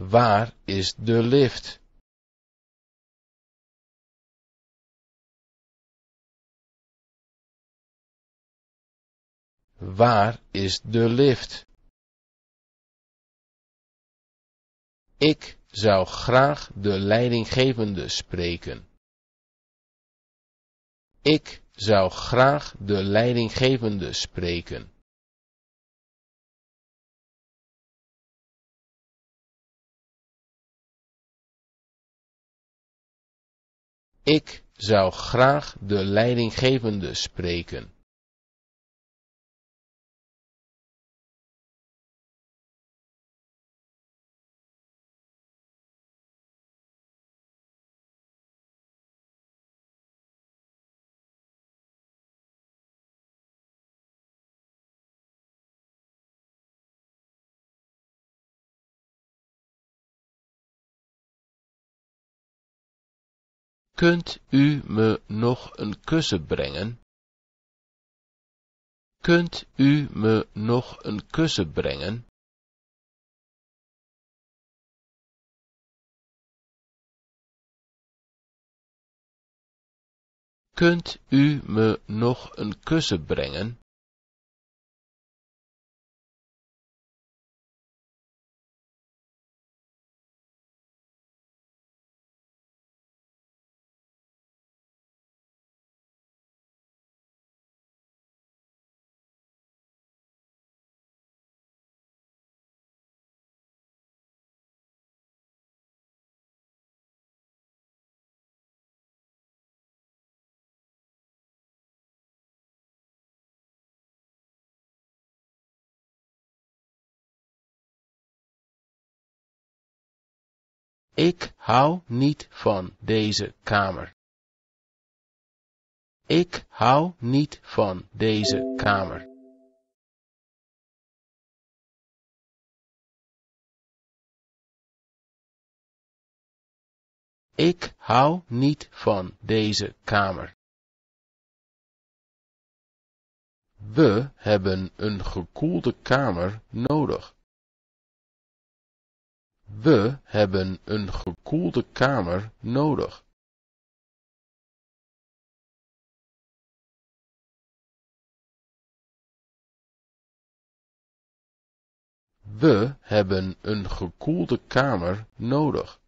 Waar is de lift? Waar is de lift? Ik zou graag de leidinggevende spreken. Ik zou graag de leidinggevende spreken. Ik zou graag de leidinggevende spreken. Kunt u me nog een kussen brengen? Kunt u me nog een kussen brengen? Kunt u me nog een kussen brengen? Ik hou niet van deze kamer. Ik hou niet van deze kamer. Ik hou niet van deze kamer. We hebben een gekoelde kamer nodig. We hebben een gekoelde kamer nodig. We hebben een gekoelde kamer nodig.